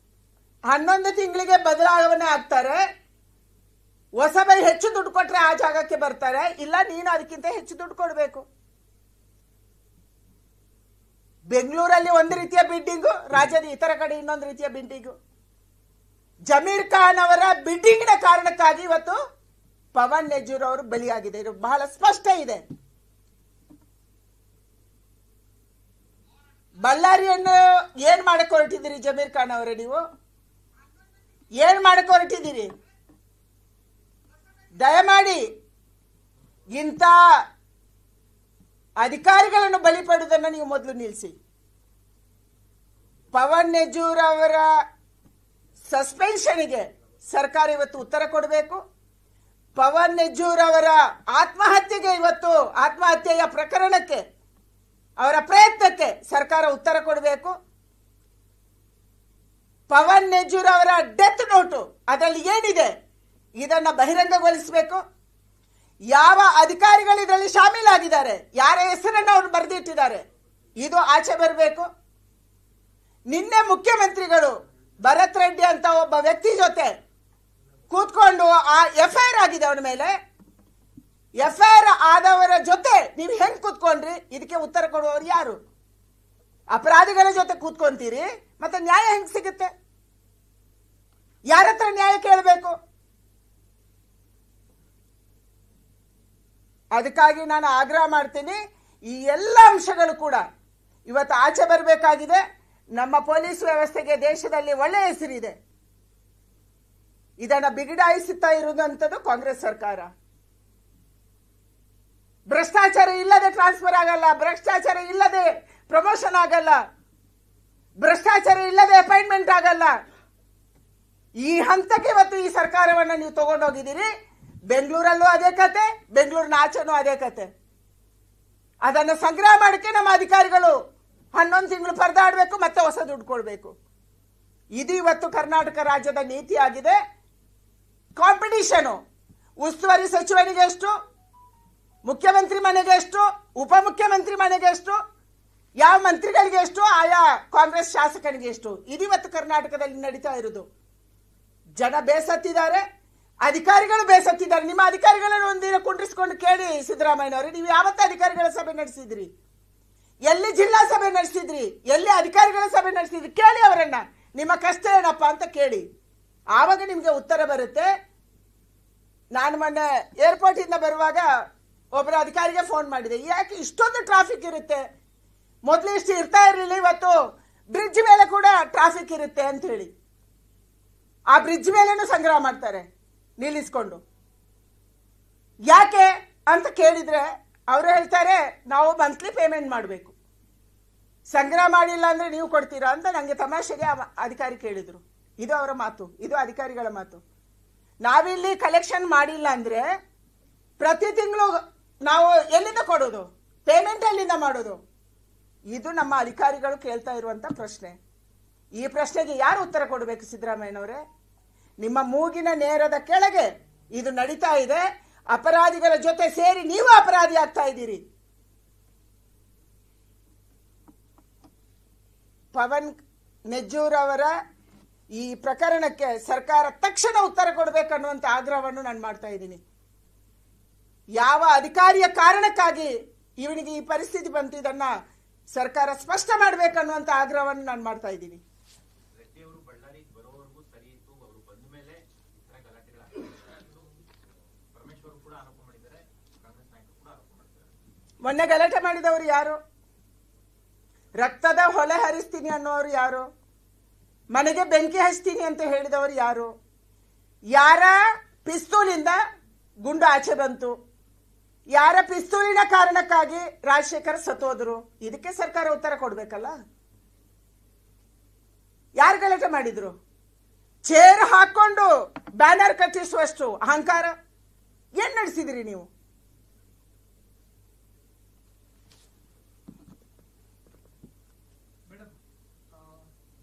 11 ತಿಂಗಳಿಗೆ ಬದಲಾವಣೆ ಆಗ್ತಾರೆ. ಹೊಸಬರಿ ಹೆಚ್ಚು ದುಡ್ಡು ಕೊಟ್ರೆ ಆ ಜಾಗಕ್ಕೆ ಬರ್ತಾರೆ, ಇಲ್ಲ ನೀನು ಅದಕ್ಕಿಂತ ಹೆಚ್ಚು ದುಡ್ಡು ಕೊಡಬೇಕು. ಬೆಂಗಳೂರಲ್ಲಿ ಒಂದು ರೀತಿಯ ಬಿಡ್ಡಿಂಗು, ರಾಜ್ಯದ ಇತರ ಕಡೆ ಇನ್ನೊಂದು ರೀತಿಯ ಬಿಡ್ಡಿಂಗು. ಜಮೀರ್ ಖಾನ್ ಅವರ ಬಿಡ್ಡಿಂಗ್ನ ಕಾರಣಕ್ಕಾಗಿ ಇವತ್ತು ಪವನ್ ನೆಜ್ಜೂರ್ ಅವರು ಬಲಿಯಾಗಿದೆ. ಇದು ಬಹಳ ಸ್ಪಷ್ಟ ಇದೆ. ಬಳ್ಳಾರಿಯನ್ನು ಏನ್ ಮಾಡಕ್ಕೆ ಹೊರಟಿದ್ದೀರಿ ಜಮೀರ್ ಖಾನ್ ಅವರೇ? ನೀವು ಏನ್ ಮಾಡಕ್ಕೆ ಹೊರಟಿದ್ದೀರಿ? ದಯಮಾಡಿ ಇಂಥ ಅಧಿಕಾರಿಗಳನ್ನು ಬಲಿ ಪಡುವುದನ್ನು ನೀವು ಮೊದಲು ನಿಲ್ಲಿಸಿ. ಪವನ್ ನೆಜ್ಜೂರ್ ಅವರ ಸಸ್ಪೆನ್ಷನ್ಗೆ ಸರ್ಕಾರ ಇವತ್ತು ಉತ್ತರ ಕೊಡಬೇಕು. ಪವನ್ ನೆಜ್ಜೂರ್ ಅವರ ಆತ್ಮಹತ್ಯೆಗೆ ಇವತ್ತು ಆತ್ಮಹತ್ಯೆಯ ಪ್ರಕರಣಕ್ಕೆ, ಅವರ ಪ್ರಯತ್ನಕ್ಕೆ ಸರ್ಕಾರ ಉತ್ತರ ಕೊಡಬೇಕು. ಪವನ್ ನೆಜ್ಜೂರ್ ಅವರ ಡೆತ್ ನೋಟು ಅದರಲ್ಲಿ ಏನಿದೆ ಇದನ್ನ ಬಹಿರಂಗಗೊಳಿಸಬೇಕು. ಯಾವ ಅಧಿಕಾರಿಗಳು ಇದರಲ್ಲಿ ಶಾಮೀಲಾಗಿದ್ದಾರೆ, ಯಾರ ಹೆಸರನ್ನು ಅವರು ಬರೆದಿಟ್ಟಿದ್ದಾರೆ, ಇದು ಆಚೆ ಬರಬೇಕು. ನಿನ್ನೆ ಮುಖ್ಯಮಂತ್ರಿಗಳು ಭರತ್ ರೆಡ್ಡಿ ಅಂತ ಒಬ್ಬ ವ್ಯಕ್ತಿ ಜೊತೆ ಕೂತ್ಕೊಂಡು ಆ ಎಫ್ಐಆರ್ ಆಗಿದೆ ಅವನ ಮೇಲೆ, ಎಫ್ಐಆರ್ ಆದವರ ಜೊತೆ ನೀವು ಹೆಂಗ್ ಕೂತ್ಕೊಂಡ್ರಿ? ಇದಕ್ಕೆ ಉತ್ತರ ಕೊಡುವವರು ಯಾರು? ಅಪರಾಧಿಗಳ ಜೊತೆ ಕೂತ್ಕೊಂತೀರಿ, ಮತ್ತೆ ನ್ಯಾಯ ಹೆಂಗ್ ಸಿಗುತ್ತೆ? ಯಾರ ಹತ್ರ ನ್ಯಾಯ ಕೇಳಬೇಕು? ಅದಕ್ಕಾಗಿ ನಾನು ಆಗ್ರಹ ಮಾಡ್ತೀನಿ, ಈ ಎಲ್ಲ ಅಂಶಗಳು ಕೂಡ ಇವತ್ತು ಆಚೆ ಬರಬೇಕಾಗಿದೆ. ನಮ್ಮ ಪೊಲೀಸ್ ವ್ಯವಸ್ಥೆಗೆ ದೇಶದಲ್ಲಿ ಒಳ್ಳೆಯ ಹೆಸರಿದೆ. ಇದನ್ನ ಬಿಗಡಾಯಿಸುತ್ತಾ ಇರುವಂತದ್ದು ಕಾಂಗ್ರೆಸ್ ಸರ್ಕಾರ. ಭ್ರಷ್ಟಾಚಾರ ಇಲ್ಲದೆ ಟ್ರಾನ್ಸ್ಫರ್ ಆಗಲ್ಲ, ಭ್ರಷ್ಟಾಚಾರ ಇಲ್ಲದೆ ಪ್ರಮೋಷನ್ ಆಗಲ್ಲ, ಭ್ರಷ್ಟಾಚಾರ ಇಲ್ಲದೆ ಅಪಾಯಿಂಟ್ಮೆಂಟ್ ಆಗಲ್ಲ. ಈ ಹಂತಕ್ಕೆ ಇವತ್ತು ಈ ಸರ್ಕಾರವನ್ನ ನೀವು ತಗೊಂಡೋಗಿದ್ದೀರಿ. ಬೆಂಗಳೂರಲ್ಲೂ ಅದೇ ಕತೆ, ಬೆಂಗಳೂರಿನ ಆಚೆನೂ ಅದೇ ಕತೆ. ಅದನ್ನು ಸಂಗ್ರಹ ಮಾಡಕ್ಕೆ ನಮ್ಮ ಅಧಿಕಾರಿಗಳು 11 ತಿಂಗಳು ಪರದಾಡಬೇಕು, ಮತ್ತೆ ಹೊಸ ದುಡ್ಡು ಕೊಡಬೇಕು. ಇದು ಇವತ್ತು ಕರ್ನಾಟಕ ರಾಜ್ಯದ ನೀತಿ ಆಗಿದೆ. ಕಾಂಪಿಟಿಷನ್, ಉಸ್ತುವಾರಿ ಸಚಿವನಿಗೆ ಎಷ್ಟು, ಮುಖ್ಯಮಂತ್ರಿ ಮನೆಗೆ ಎಷ್ಟು, ಉಪಮುಖ್ಯಮಂತ್ರಿ ಮನೆಗೆ ಎಷ್ಟು, ಯಾವ ಮಂತ್ರಿಗಳಿಗೆ ಎಷ್ಟು, ಆಯಾ ಕಾಂಗ್ರೆಸ್ ಶಾಸಕನಿಗೆ ಎಷ್ಟು, ಇದಿವತ್ತು ಕರ್ನಾಟಕದಲ್ಲಿ ನಡೀತಾ ಇರುವುದು. ಜನ ಬೇಸತ್ತಿದ್ದಾರೆ, ಅಧಿಕಾರಿಗಳು ಬೇಸತ್ತಿದ್ದಾರೆ. ನಿಮ್ಮ ಅಧಿಕಾರಿಗಳನ್ನು ಒಂದಿನ ಕುಂಡ್ರಿಸಿಕೊಂಡು ಕೇಳಿ ಸಿದ್ದರಾಮಯ್ಯನವರು, ನೀವು ಯಾವತ್ತ ಅಧಿಕಾರಿಗಳ ಸಭೆ ನಡೆಸಿದ್ರಿ? ಎಲ್ಲಿ ಜಿಲ್ಲಾ ಸಭೆ ನಡೆಸಿದ್ರಿ? ಎಲ್ಲಿ ಅಧಿಕಾರಿಗಳ ಸಭೆ ನಡೆಸಿದ್ರಿ? ಕೇಳಿ ಅವರನ್ನ, ನಿಮ್ಮ ಕಷ್ಟ ಏನಪ್ಪ ಅಂತ ಕೇಳಿ. ಆವಾಗ ನಿಮ್ಗೆ ಉತ್ತರ ಬರುತ್ತೆ. ನಾನು ಮೊನ್ನೆ ಏರ್ಪೋರ್ಟ್ ಇಂದ ಬರುವಾಗ ಒಬ್ಬರ ಅಧಿಕಾರಿಗೆ ಫೋನ್ ಮಾಡಿದೆ, ಯಾಕೆ ಇಷ್ಟೊಂದು ಟ್ರಾಫಿಕ್ ಇರುತ್ತೆ? ಮೊದಲು ಇಷ್ಟು ಇರ್ತಾ ಇರಲಿಲ್ಲ, ಇವತ್ತು ಬ್ರಿಡ್ಜ್ ಮೇಲೆ ಕೂಡ ಟ್ರಾಫಿಕ್ ಇರುತ್ತೆ ಅಂತ ಹೇಳಿ. ಆ ಬ್ರಿಡ್ಜ್ ಮೇಲೇನು ಸಂಗ್ರಹ ಮಾಡ್ತಾರೆ ನಿಲ್ಲಿಸ್ಕೊಂಡು. ಯಾಕೆ ಅಂತ ಕೇಳಿದ್ರೆ ಅವರು ಹೇಳ್ತಾರೆ, ನಾವು ಮಂತ್ಲಿ ಪೇಮೆಂಟ್ ಮಾಡಬೇಕು, ಸಂಗ್ರಹ ಮಾಡಿಲ್ಲ ಅಂದ್ರೆ ನೀವು ಕೊಡ್ತೀರಾ ಅಂತ ನನಗೆ ತಮಾಷೆಗೆ ಅಧಿಕಾರಿ ಕೇಳಿದ್ರು. ಇದು ಅವರ ಮಾತು, ಇದು ಅಧಿಕಾರಿಗಳ ಮಾತು. ನಾವಿಲ್ಲಿ ಕಲೆಕ್ಷನ್ ಮಾಡಿಲ್ಲ ಅಂದ್ರೆ ಪ್ರತಿ ತಿಂಗಳು ನಾವು ಎಲ್ಲಿಂದ ಕೊಡೋದು? ಪೇಮೆಂಟ್ ಎಲ್ಲಿಂದ ಮಾಡೋದು? ಇದು ನಮ್ಮ ಅಧಿಕಾರಿಗಳು ಕೇಳ್ತಾ ಇರುವಂತ ಪ್ರಶ್ನೆ. ಈ ಪ್ರಶ್ನೆಗೆ ಯಾರು ಉತ್ತರ ಕೊಡಬೇಕು? ಸಿದ್ದರಾಮಯ್ಯನವರೇ, ನಿಮ್ಮ ಮೂಗಿನ ನೇರದ ಕೆಳಗೆ ಇದು ನಡೀತಾ ಇದೆ. ಅಪರಾಧಿಗಳ ಜೊತೆ ಸೇರಿ ನೀವು ಅಪರಾಧಿ ಆಗ್ತಾ ಇದ್ದೀರಿ. ಪವನ್ ನೆಜ್ಜೂರ್ ಅವರ ಈ ಪ್ರಕರಣಕ್ಕೆ ಸರ್ಕಾರ ತಕ್ಷಣ ಉತ್ತರ ಕೊಡಬೇಕನ್ನುವಂತ ಆಗ್ರಹವನ್ನು ನಾನು ಮಾಡ್ತಾ ಇದ್ದೀನಿ. ಯಾವ ಅಧಿಕಾರಿಯ ಕಾರಣಕ್ಕಾಗಿ ಇವನಿಗೆ ಈ ಪರಿಸ್ಥಿತಿ ಬಂತು, ಇದನ್ನ ಸರ್ಕಾರ ಸ್ಪಷ್ಟ ಮಾಡಬೇಕನ್ನುವಂತ ಆಗ್ರಹವನ್ನು ನಾನು ಮಾಡ್ತಾ ಇದ್ದೀನಿ. ಮೊನ್ನೆ ಗಲಾಟೆ ಮಾಡಿದವರು ಯಾರು? ರಕ್ತದ ಹೊಳೆ ಹರಿಸ್ತೀನಿ ಅನ್ನೋರು ಯಾರು? ಮನೆಗೆ ಬೆಂಕಿ ಹಚ್ತೀನಿ ಅಂತ ಹೇಳಿದವರು ಯಾರು? ಯಾರ ಪಿಸ್ತೂಲಿಂದ ಗುಂಡು ಆಚೆ ಬಂತು? ಯಾರ ಪಿಸ್ತೂಲಿನ ಕಾರಣಕ್ಕಾಗಿ ರಾಜಶೇಖರ್ ಸತ್ತೋದ್ರು? ಇದಕ್ಕೆ ಸರ್ಕಾರ ಉತ್ತರ ಕೊಡ್ಬೇಕಲ್ಲ. ಯಾರು ಗಲಾಟೆ ಮಾಡಿದ್ರು? ಚೇರ್ ಹಾಕೊಂಡು ಬ್ಯಾನರ್ ಕಟ್ಟಿಸುವಷ್ಟು ಅಹಂಕಾರ ಏನ್ ನಡೆಸಿದ್ರಿ ನೀವು?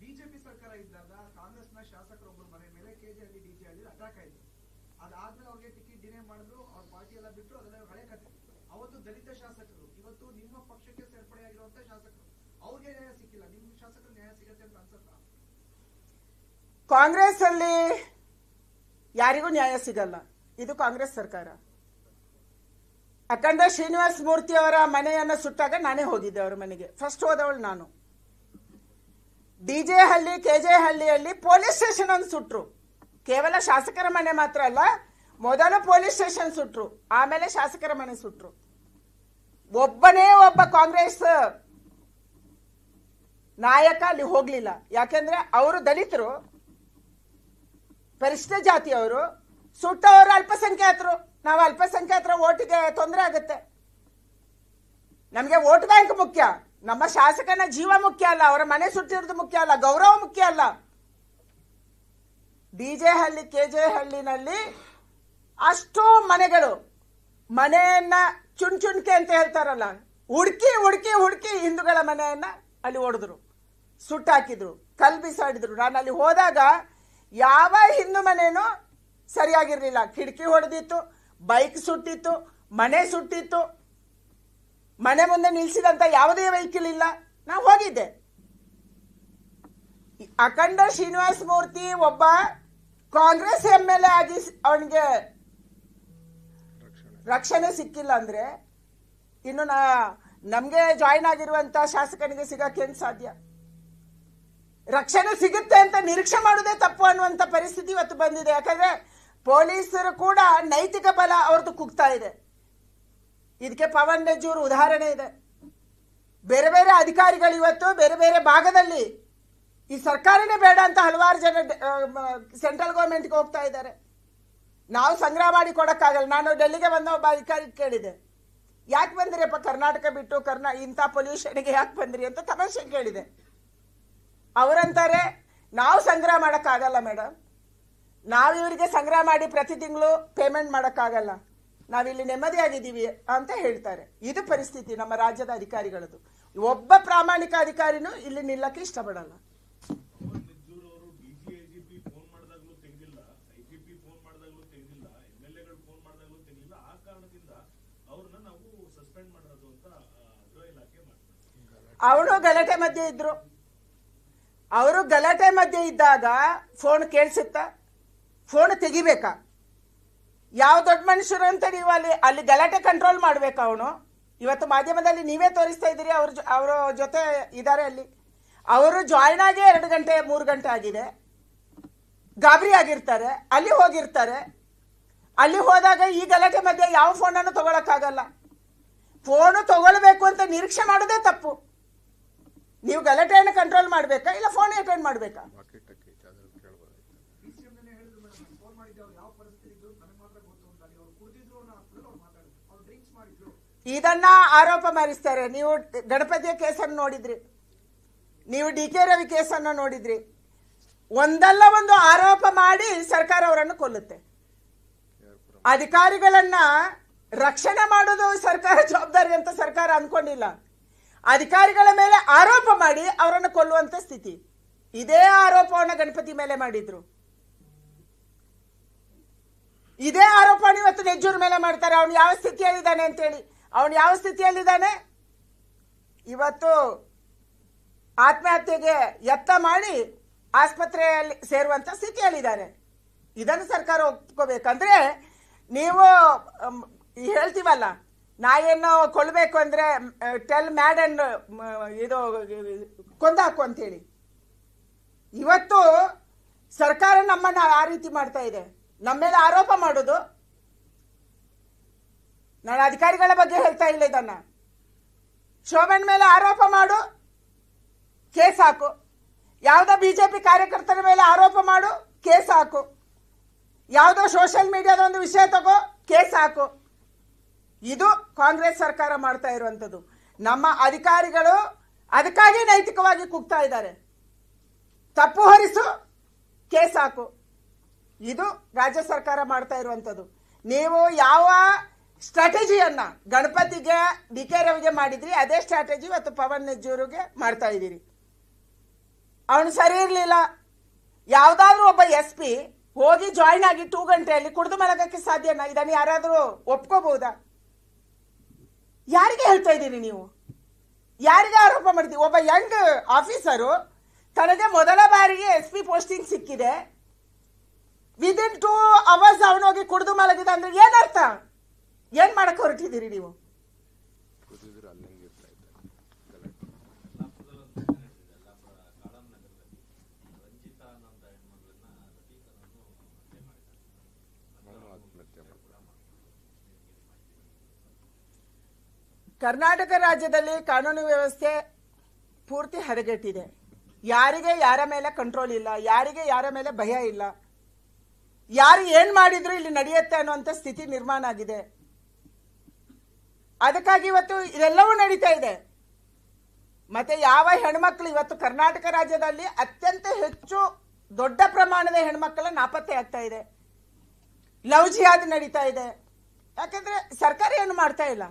ಬಿಜೆಪಿ ಸರ್ಕಾರ ಇದ್ದಾಗ ಕಾಂಗ್ರೆಸ್ನ ಶಾಸಕರೊಬ್ಬರು ಮನೆ ಮೇಲೆ ಕೆಜೆಹಳ್ಳಿ ಡಿಜೆಹಳ್ಳಿ ಅಟ್ಯಾಕ್ ಆಯ್ತು. ಅದಾದ್ಮೇಲೆ ಅವ್ರಿಗೆ ಟಿಕೆಟ್ ಡಿನೇ ಮಾಡಿದ್ರು, ಅವ್ರ ಪಾರ್ಟಿ ಎಲ್ಲ ಬಿಟ್ಟರು. ಅದೆಲ್ಲ ಹಳೆ ಕತೆ. ಅವತ್ತು ದಲಿತ ಶಾಸಕರು, ಇವತ್ತು ನಿಮ್ಮ ಪಕ್ಷಕ್ಕೆ ಸೇರ್ಪಡೆಯಾಗಿರುವಂತ ಶಾಸಕರು, ಅವ್ರಿಗೆ ನ್ಯಾಯ ಸಿಕ್ಕಿಲ್ಲ. ನಿಮ್ಮ ಶಾಸಕರು ನ್ಯಾಯ ಸಿಗತ್ತೆ ಅಂತ ಅನ್ಸುತ್ತಾ? ಕಾಂಗ್ರೆಸ್ ಅಲ್ಲಿ ಯಾರಿಗೂ ನ್ಯಾಯ ಸಿಗಲ್ಲ. ಇದು ಕಾಂಗ್ರೆಸ್ ಸರ್ಕಾರ. ಅಖಂಡ ಶ್ರೀನಿವಾಸ ಮೂರ್ತಿ ಅವರ ಮನೆಯನ್ನ ಸುಟ್ಟಾಗ ನಾನೇ ಹೋಗಿದ್ದೆ ಅವರ ಮನೆಗೆ. ಫಸ್ಟ್ ಹೋದವಳು ನಾನು. ಡಿಜೆ ಹಳ್ಳಿ ಕೆಜೆ ಹಳ್ಳಿಯಲ್ಲಿ ಪೊಲೀಸ್ ಸ್ಟೇಷನ್ ಅನ್ನು ಸುಟ್ರು. ಕೇವಲ ಶಾಸಕರ ಮನೆ ಮಾತ್ರ ಅಲ್ಲ, ಮೊದಲು ಪೊಲೀಸ್ ಸ್ಟೇಷನ್ ಸುಟ್ರು, ಆಮೇಲೆ ಶಾಸಕರ ಮನೆ ಸುಟ್ರು. ಒಬ್ಬನೇ ಒಬ್ಬ ಕಾಂಗ್ರೆಸ್ ನಾಯಕ ಅಲ್ಲಿ ಹೋಗ್ಲಿಲ್ಲ. ಯಾಕೆಂದ್ರೆ ಅವರು ದಲಿತರು, ಪರಿಶಿಷ್ಟ ಜಾತಿಯವರು, ಸುಟ್ಟವರು ಅಲ್ಪಸಂಖ್ಯಾತರು. ನಾವು ಅಲ್ಪಸಂಖ್ಯಾತರ ಓಟಿಗೆ ತೊಂದರೆ ಆಗುತ್ತೆ. ನಮಗೆ ವೋಟ್ ಬ್ಯಾಂಕ್ ಮುಖ್ಯ. ನಮ್ಮ ಶಾಸಕನ ಜೀವ ಮುಖ್ಯ ಅಲ್ಲ, ಅವರ ಮನೆ ಸುಟ್ಟಿರೋದು ಮುಖ್ಯ ಅಲ್ಲ, ಗೌರವ ಮುಖ್ಯ ಅಲ್ಲ. ಡಿಜೆ ಹಳ್ಳಿ ಕೆಜೆ ಹಳ್ಳಿನಲ್ಲಿ ಅಷ್ಟೋ ಮನೆಗಳು, ಮನೆಯನ್ನ ಚುಣ್ಚುಣ್ಕೆ ಅಂತ ಹೇಳ್ತಾರಲ್ಲ, ಹುಡುಕಿ ಹುಡುಕಿ ಹುಡುಕಿ ಹಿಂದೂಗಳ ಮನೆಯನ್ನ ಅಲ್ಲಿ ಹೊಡೆದ್ರು, ಸುಟ್ಟಾಕಿದ್ರು, ಕಲ್ ಬಿಸಾಡಿದ್ರು. ನಾನು ಅಲ್ಲಿ ಹೋದಾಗ ಯಾವ ಹಿಂದೂ ಮನೇನೂ ಸರಿಯಾಗಿರ್ಲಿಲ್ಲ. ಕಿಟಕಿ ಹೊಡೆದಿತ್ತು, ಬೈಕ್ ಸುಟ್ಟಿತ್ತು, ಮನೆ ಸುಟ್ಟಿತ್ತು. ಮನೆ ಮುಂದೆ ನಿಲ್ಸಿದಂತ ಯಾವುದೇ ವೆಹಿಕಲ್ ಇಲ್ಲ. ನಾವು ಹೋಗಿದ್ದೆ. ಅಖಂಡ ಶ್ರೀನಿವಾಸ ಮೂರ್ತಿ ಒಬ್ಬ ಕಾಂಗ್ರೆಸ್ MLA ಆಗಿ ಅವನಿಗೆ ರಕ್ಷಣೆ ಸಿಕ್ಕಿಲ್ಲ ಅಂದ್ರೆ ಇನ್ನು ನಮ್ಗೆ ಜಾಯಿನ್ ಆಗಿರುವಂತ ಶಾಸಕನಿಗೆ ಸಿಗಕ್ಕೇನು ಸಾಧ್ಯ? ರಕ್ಷಣೆ ಸಿಗುತ್ತೆ ಅಂತ ನಿರೀಕ್ಷೆ ಮಾಡೋದೇ ತಪ್ಪು ಅನ್ನುವಂತ ಪರಿಸ್ಥಿತಿ ಇವತ್ತು ಬಂದಿದೆ. ಯಾಕಂದ್ರೆ ಪೊಲೀಸರು ಕೂಡ ನೈತಿಕ ಬಲ ಅವ್ರದ್ದು ಕುಗ್ತಾ ಇದೆ. ಇದಕ್ಕೆ ಪವನ್ ನೆಜ್ಜೂರ್ ಉದಾಹರಣೆ ಇದೆ. ಬೇರೆ ಬೇರೆ ಅಧಿಕಾರಿಗಳು ಇವತ್ತು ಬೇರೆ ಬೇರೆ ಭಾಗದಲ್ಲಿ ಈ ಸರ್ಕಾರನೇ ಬೇಡ ಅಂತ ಹಲವಾರು ಜನ ಸೆಂಟ್ರಲ್ ಗೌರ್ಮೆಂಟ್ಗೆ ಹೋಗ್ತಾ ಇದ್ದಾರೆ. ನಾವು ಸಂಗ್ರಹ ಮಾಡಿ ಕೊಡಕ್ಕಾಗಲ್ಲ. ನಾನು ಡೆಲ್ಲಿಗೆ ಬಂದ ಒಬ್ಬ ಅಧಿಕಾರಿ ಕೇಳಿದೆ, ಯಾಕೆ ಬಂದ್ರಿಯಪ್ಪ ಕರ್ನಾಟಕ ಬಿಟ್ಟು, ಇಂಥ ಪೊಲ್ಯೂಷನ್ಗೆ ಯಾಕೆ ಬಂದ್ರಿ ಅಂತ ತಮಾಷೆ ಕೇಳಿದೆ. ಅವರಂತಾರೆ, ನಾವು ಸಂಗ್ರಹ ಮಾಡಕ್ಕಾಗಲ್ಲ ಮೇಡಮ್, ನಾವು ಇವರಿಗೆ ಸಂಗ್ರಹ ಮಾಡಿ ಪ್ರತಿ ತಿಂಗಳು ಪೇಮೆಂಟ್ ಮಾಡಕ್ಕಾಗಲ್ಲ, ನಾವಿಲ್ಲಿ ನೆಮ್ಮದಿಯಾಗಿದ್ದೀವಿ ಅಂತ ಹೇಳ್ತಾರೆ. ಇದು ಪರಿಸ್ಥಿತಿ ನಮ್ಮ ರಾಜ್ಯದ ಅಧಿಕಾರಿಗಳದ್ದು. ಒಬ್ಬ ಪ್ರಾಮಾಣಿಕ ಅಧಿಕಾರಿನೂ ಇಲ್ಲಿ ನಿಲ್ಲಕ್ಕೆ ಇಷ್ಟಪಡಲ್ಲ. ಅವರು ಗಲಾಟೆ ಮಧ್ಯೆ ಇದ್ರು. ಅವರು ಗಲಾಟೆ ಮಧ್ಯೆ ಇದ್ದಾಗ ಫೋನ್ ಕೇಳಿಸುತ್ತಾ? ಫೋನ್ ತೆಗಿಬೇಕಾ? ಯಾವ ದೊಡ್ಡ ಮನುಷ್ಯರು ಅಂತ ನೀವು ಅಲ್ಲಿ ಗಲಾಟೆ ಕಂಟ್ರೋಲ್ ಮಾಡ್ಬೇಕು. ಅವನು ಇವತ್ತು ಮಾಧ್ಯಮದಲ್ಲಿ ನೀವೇ ತೋರಿಸ್ತಾ ಇದ್ದೀರಿ, ಅವರ ಜೊತೆ ಇದ್ದಾರೆ ಅಲ್ಲಿ. ಅವರು ಜಾಯಿನ್ ಆಗಿ 2 ಗಂಟೆ 3 ಗಂಟೆ ಆಗಿದೆ, ಗಾಬರಿ ಆಗಿರ್ತಾರೆ, ಅಲ್ಲಿ ಹೋಗಿರ್ತಾರೆ. ಅಲ್ಲಿ ಹೋದಾಗ ಈ ಗಲಾಟೆ ಮಧ್ಯೆ ಯಾವ ಫೋನನ್ನು ತಗೊಳಕ್ಕಾಗಲ್ಲ. ಫೋನು ತಗೊಳ್ಬೇಕು ಅಂತ ನಿರೀಕ್ಷೆ ಮಾಡೋದೇ ತಪ್ಪು. ನೀವು ಗಲಾಟೆಯನ್ನು ಕಂಟ್ರೋಲ್ ಮಾಡ್ಬೇಕಾ, ಇಲ್ಲ ಫೋನ್ ಅಟೆಂಡ್ ಮಾಡ್ಬೇಕಾ? ಇದನ್ನ ಆರೋಪ ಮಾಡಿಸ್ತಾರೆ. ನೀವು ಗಣಪತಿಯ ಕೇಸನ್ನು ನೋಡಿದ್ರಿ, ನೀವು DK ರವಿ ಕೇಸನ್ನು ನೋಡಿದ್ರಿ. ಒಂದಲ್ಲ ಒಂದು ಆರೋಪ ಮಾಡಿ ಸರ್ಕಾರ ಅವರನ್ನು ಕೊಲ್ಲುತ್ತೆ. ಅಧಿಕಾರಿಗಳನ್ನ ರಕ್ಷಣೆ ಮಾಡೋದು ಸರ್ಕಾರ ಜವಾಬ್ದಾರಿ ಅಂತ ಸರ್ಕಾರ ಅನ್ಕೊಂಡಿಲ್ಲ. ಅಧಿಕಾರಿಗಳ ಮೇಲೆ ಆರೋಪ ಮಾಡಿ ಅವರನ್ನು ಕೊಲ್ಲುವಂತ ಸ್ಥಿತಿ. ಇದೇ ಆರೋಪವನ್ನು ಗಣಪತಿ ಮೇಲೆ ಮಾಡಿದ್ರು. ಇದೇ ಆರೋಪವನ್ನು ಇವತ್ತು ನೆಜ್ಜೂರ್ ಮೇಲೆ ಮಾಡ್ತಾರೆ. ಅವನು ಯಾವ ಸ್ಥಿತಿಯಲ್ಲಿದ್ದಾನೆ ಅಂತೇಳಿ. ಅವನು ಯಾವ ಸ್ಥಿತಿಯಲ್ಲಿದ್ದಾನೆ? ಇವತ್ತು ಆತ್ಮಹತ್ಯೆಗೆ ಯತ್ನ ಮಾಡಿ ಆಸ್ಪತ್ರೆಯಲ್ಲಿ ಸೇರುವಂತ ಸ್ಥಿತಿಯಲ್ಲಿದ್ದಾರೆ. ಇದನ್ನು ಸರ್ಕಾರ ಒಪ್ಕೋಬೇಕಂದ್ರೆ ನೀವು ಹೇಳ್ತೀವಲ್ಲ, ನಾಯನ್ನು ಕೊಲ್ಲಬೇಕು ಅಂದ್ರೆ ಟೆಲ್ ಮ್ಯಾಡ್ ಅಂಡ್ ಇದು ಕೊಂದಾಕು ಅಂತೇಳಿ. ಇವತ್ತು ಸರ್ಕಾರ ನಮ್ಮನ್ನ ಆ ರೀತಿ ಮಾಡ್ತಾ ಇದೆ. ನಮ್ಮ ಮೇಲೆ ಆರೋಪ ಮಾಡೋದು. ನಾನು ಅಧಿಕಾರಿಗಳ ಬಗ್ಗೆ ಹೇಳ್ತಾ ಇಲ್ಲ ಇದನ್ನ. ಶೋಭನ್ ಮೇಲೆ ಆರೋಪ ಮಾಡು, ಕೇಸ್ ಹಾಕು. ಯಾವುದೋ ಬಿಜೆಪಿ ಕಾರ್ಯಕರ್ತರ ಮೇಲೆ ಆರೋಪ ಮಾಡು, ಕೇಸ್ ಹಾಕು. ಯಾವುದೋ ಸೋಷಿಯಲ್ ಮೀಡಿಯಾದ ಒಂದು ವಿಷಯ ತಗೋ, ಕೇಸ್ ಹಾಕು. ಇದು ಕಾಂಗ್ರೆಸ್ ಸರ್ಕಾರ ಮಾಡ್ತಾ ಇರುವಂತದ್ದು. ನಮ್ಮ ಅಧಿಕಾರಿಗಳು ಅದಕ್ಕಾಗಿ ನೈತಿಕವಾಗಿ ಕೂಗ್ತಾ ಇದ್ದಾರೆ. ತಪ್ಪು ಹೊರಿಸು, ಕೇಸ್ ಹಾಕು. ಇದು ರಾಜ್ಯ ಸರ್ಕಾರ ಮಾಡ್ತಾ ಇರುವಂತದ್ದು. ನೀವು ಯಾವ ಸ್ಟ್ರಾಟಜಿಯನ್ನ ಗಣಪತಿಗೆ ಡಿ ಕೆ ರವಿಗೆ ಮಾಡಿದ್ರಿ, ಅದೇ ಸ್ಟ್ರಾಟಜಿ ಇವತ್ತು ಪವನ್ ನೆಜ್ಜೂರಿಗೆ ಮಾಡ್ತಾ ಇದ್ದೀರಿ. ಅವನು ಸರಿ ಇರಲಿಲ್ಲ. ಯಾವ್ದಾದ್ರು ಒಬ್ಬ SP ಹೋಗಿ ಜಾಯಿನ್ ಆಗಿ 2 ಗಂಟೆಯಲ್ಲಿ ಕುಡಿದು ಮಲಗಕ್ಕೆ ಸಾಧ್ಯನಾ? ಇದನ್ನು ಯಾರಾದರೂ ಒಪ್ಕೋಬಹುದಾ? ಯಾರಿಗೆ ಹೇಳ್ತಾ ಇದ್ದೀರಿ ನೀವು? ಯಾರಿಗೆ ಆರೋಪ ಮಾಡ್ತೀವಿ? ಒಬ್ಬ ಯಂಗ್ ಆಫೀಸರು ತನಗೆ ಮೊದಲ ಬಾರಿಗೆ SP ಪೋಸ್ಟಿಂಗ್ ಸಿಕ್ಕಿದೆ, ವಿದಿನ್ 2 ಅವರ್ಸ್ ಅವನೋಗಿ ಕುಡಿದು ಮಲಗಿದ ಅಂದ್ರೆ ಏನರ್ಥ? ಏನ್ ಮಾಡಕ್ ಹೊರಟಿದ್ದೀರಿ ನೀವು? ಕರ್ನಾಟಕ ರಾಜ್ಯದಲ್ಲಿ ಕಾನೂನು ವ್ಯವಸ್ಥೆ ಪೂರ್ತಿ ಹದಗೆಟ್ಟಿದೆ. ಯಾರಿಗೆ ಯಾರ ಮೇಲೆ ಕಂಟ್ರೋಲ್ ಇಲ್ಲ, ಯಾರಿಗೆ ಯಾರ ಮೇಲೆ ಭಯ ಇಲ್ಲ, ಯಾರು ಏನ್ ಮಾಡಿದ್ರು ಇಲ್ಲಿ ನಡೆಯುತ್ತೆ ಅನ್ನುವಂಥ ಸ್ಥಿತಿ ನಿರ್ಮಾಣ ಆಗಿದೆ. ಅದಕ್ಕಾಗಿ ಇವತ್ತು ಇದೆಲ್ಲವೂ ನಡೀತಾ ಇದೆ. ಮತ್ತೆ ಯಾವ ಹೆಣ್ಮಕ್ಳು ಇವತ್ತು ಕರ್ನಾಟಕ ರಾಜ್ಯದಲ್ಲಿ ಅತ್ಯಂತ ಹೆಚ್ಚು ದೊಡ್ಡ ಪ್ರಮಾಣದ ಹೆಣ್ಮಕ್ಕಳ ನಾಪತ್ತೆ ಆಗ್ತಾ ಇದೆ, ಲವ್ ಜಿಹಾದ್ ನಡೀತಾ ಇದೆ. ಯಾಕಂದ್ರೆ ಸರ್ಕಾರ ಏನು ಮಾಡ್ತಾ ಇಲ್ಲ.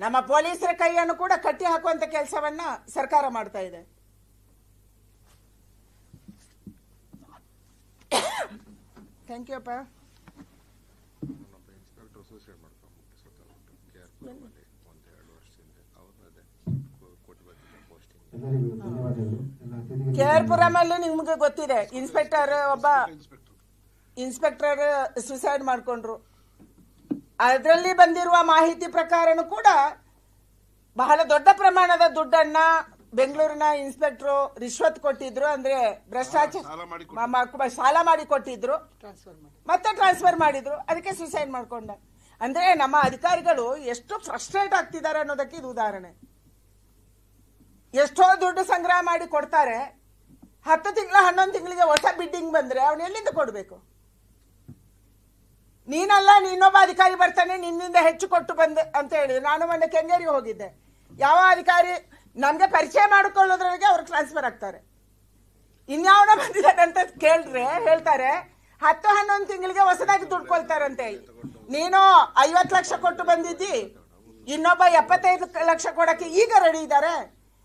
ನಮ್ಮ ಪೊಲೀಸರ ಕೈಯನ್ನು ಕೂಡ ಕಟ್ಟಿ ಹಾಕುವಂತ ಕೆಲಸವನ್ನ ಸರ್ಕಾರ ಮಾಡ್ತಾ ಇದೆ. ಥ್ಯಾಂಕ್ ಯು ಅಪ್ಪ. KR ಅಲ್ಲಿ ನಿಮ್ಗೆ ಗೊತ್ತಿದೆ, ಒಬ್ಬ ಇನ್ಸ್ಪೆಕ್ಟರ್ ಸುಸೈಡ್ ಮಾಡ್ಕೊಂಡ್ರು. ಅದರಲ್ಲಿ ಬಂದಿರುವ ಮಾಹಿತಿ ಪ್ರಕಾರನೂ ಕೂಡ ಬಹಳ ದೊಡ್ಡ ಪ್ರಮಾಣದ ದುಡ್ಡನ್ನ ಬೆಂಗಳೂರಿನ ಇನ್ಸ್ಪೆಕ್ಟರ್ ರಿಶ್ವತ್ ಕೊಟ್ಟಿದ್ರು, ಅಂದ್ರೆ ಭ್ರಷ್ಟಾಚಾರ ಸಾಲ ಮಾಡಿ ಕೊಟ್ಟಿದ್ರು, ಮತ್ತೆ ಟ್ರಾನ್ಸ್ಫರ್ ಮಾಡಿದ್ರು. ಅದಕ್ಕೆ ಸುಸೈಡ್ ಮಾಡ್ಕೊಂಡ. ಅಂದ್ರೆ ನಮ್ಮ ಅಧಿಕಾರಿಗಳು ಎಷ್ಟು ಫ್ರಸ್ಟ್ರೇಟ್ ಆಗ್ತಿದ್ದಾರೆ ಅನ್ನೋದಕ್ಕೆ ಇದು ಉದಾಹರಣೆ. ಎಷ್ಟೋ ದುಡ್ಡು ಸಂಗ್ರಹ ಮಾಡಿ ಕೊಡ್ತಾರೆ, 10 ತಿಂಗಳ 11 ತಿಂಗಳಿಗೆ ಹೊಸ ಬಿಡ್ಡಿಂಗ್ ಬಂದ್ರೆ ಅವನು ಎಲ್ಲಿಂದ ಕೊಡ್ಬೇಕು? ನೀನಲ್ಲ, ನೀನೊಬ್ಬ ಅಧಿಕಾರಿ ಬರ್ತಾನೆ, ನಿನ್ನಿಂದ ಹೆಚ್ಚು ಕೊಟ್ಟು ಬಂದೆ ಅಂತ ಹೇಳಿದ್ರು. ನಾನು ಮೊನ್ನೆ ಕೆಂಗೇರಿಗೆ ಹೋಗಿದ್ದೆ. ಯಾವ ಅಧಿಕಾರಿ ನಮ್ಗೆ ಪರಿಚಯ ಮಾಡಿಕೊಳ್ಳೋದ್ರೊಳಗೆ ಅವ್ರು ಟ್ರಾನ್ಸ್ಫರ್ ಆಗ್ತಾರೆ. ಇನ್ಯಾವನ ಬಂದಿದ್ದಾನೆ ಅಂತ ಕೇಳಿದ್ರೆ ಹೇಳ್ತಾರೆ 10-11 ತಿಂಗಳಿಗೆ ಹೊಸದಾಗಿ ದುಡ್ಡು ಕೊಳ್ತಾರಂತೆ. ನೀನು 50 ಲಕ್ಷ ಕೊಟ್ಟು ಬಂದಿದ್ದಿ, ಇನ್ನೊಬ್ಬ 75 ಲಕ್ಷ ಕೊಡಕ್ಕೆ ಈಗ ರೆಡಿ ಇದ್ದಾರೆ.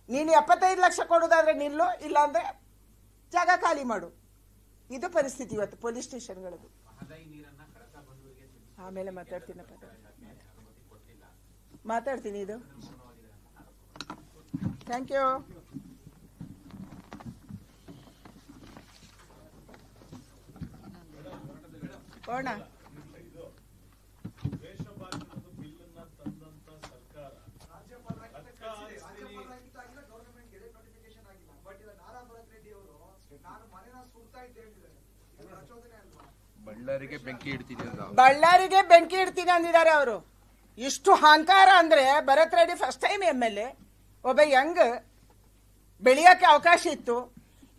ನೀನು 75 ಲಕ್ಷ ಕೊಡೋದಾದ್ರೆ ನಿಲ್ಲು, ಇಲ್ಲಾಂದ್ರೆ ಜಾಗ ಖಾಲಿ ಮಾಡು. ಇದು ಪರಿಸ್ಥಿತಿ ಇವತ್ತು ಪೊಲೀಸ್ ಸ್ಟೇಷನ್ಗಳದ್ದು. ಆಮೇಲೆ ಮಾತಾಡ್ತೀನಿ ಇದು. Thank you. ಕೋಣ ಬಳ್ಳಾರಿಗೆ ಬೆಂಕಿ ಇಡ್ತೀನಿ ಅಂದಿದ್ದಾರೆ ಅವರು. ಇಷ್ಟು ಅಹಂಕಾರ ಅಂದ್ರೆ Bharath Reddy first time MLA, ಒಬ್ಬ ಯಂಗ್, ಬೆಳೆಯಕ್ಕೆ ಅವಕಾಶ ಇತ್ತು.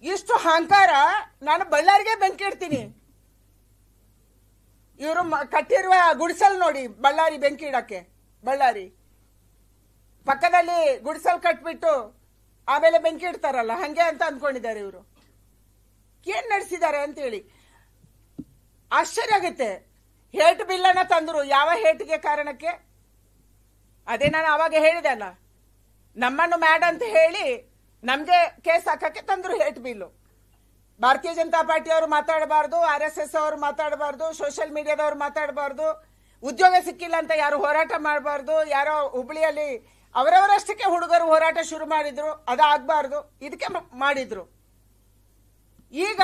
ಇಷ್ಟು ಅಹಂಕಾರ, ನಾನು ಬಳ್ಳಾರಿಗೆ ಬೆಂಕಿ ಇಡ್ತೀನಿ. ಇವರು ಕಟ್ಟಿರುವ ಗುಡಿಸಲ್ ನೋಡಿ, ಬಳ್ಳಾರಿ ಬೆಂಕಿ ಇಡಕ್ಕೆ. ಬಳ್ಳಾರಿ ಪಕ್ಕದಲ್ಲಿ ಗುಡಿಸಲ್ ಕಟ್ಬಿಟ್ಟು ಆಮೇಲೆ ಬೆಂಕಿ ಇಡ್ತಾರಲ್ಲ, ಹಂಗೆ ಅಂತ ಅಂದ್ಕೊಂಡಿದ್ದಾರೆ ಇವರು. ಏನ್ ನಡೆಸಿದ್ದಾರೆ ಅಂತ ಹೇಳಿ ಆಶ್ಚರ್ಯ ಆಗುತ್ತೆ. ಹೇಟ್ ಬಿಲ್ ಅನ್ನ ತಂದ್ರು. ಯಾವ ಹೇಟ್ಗೆ ಕಾರಣಕ್ಕೆ? ಅದೇ ನಾನು ಅವಾಗ ಹೇಳಿದೆ ಅಲ್ಲ, ನಮ್ಮನ್ನು ಮ್ಯಾಡ್ ಅಂತ ಹೇಳಿ ನಮ್ಗೆ ಕೇಸ್ ಹಾಕಕ್ಕೆ ತಂದ್ರು ಹೇಟ್ ಬಿಲ್ಲು. ಭಾರತೀಯ ಜನತಾ ಪಾರ್ಟಿ ಅವರು ಮಾತಾಡಬಾರ್ದು, RSS ಅವರು ಮಾತಾಡಬಾರ್ದು, ಸೋಷಿಯಲ್ ಮೀಡಿಯಾದವರು ಮಾತಾಡಬಾರ್ದು, ಉದ್ಯೋಗ ಸಿಕ್ಕಿಲ್ಲ ಅಂತ ಯಾರು ಹೋರಾಟ ಮಾಡಬಾರ್ದು. ಯಾರೋ ಹುಬ್ಳಿಯಲ್ಲಿ ಅವರವರಷ್ಟಕ್ಕೆ ಹುಡುಗರು ಹೋರಾಟ ಶುರು ಮಾಡಿದ್ರು, ಅದಾಗಬಾರ್ದು, ಇದಕ್ಕೆ ಮಾಡಿದ್ರು. ಈಗ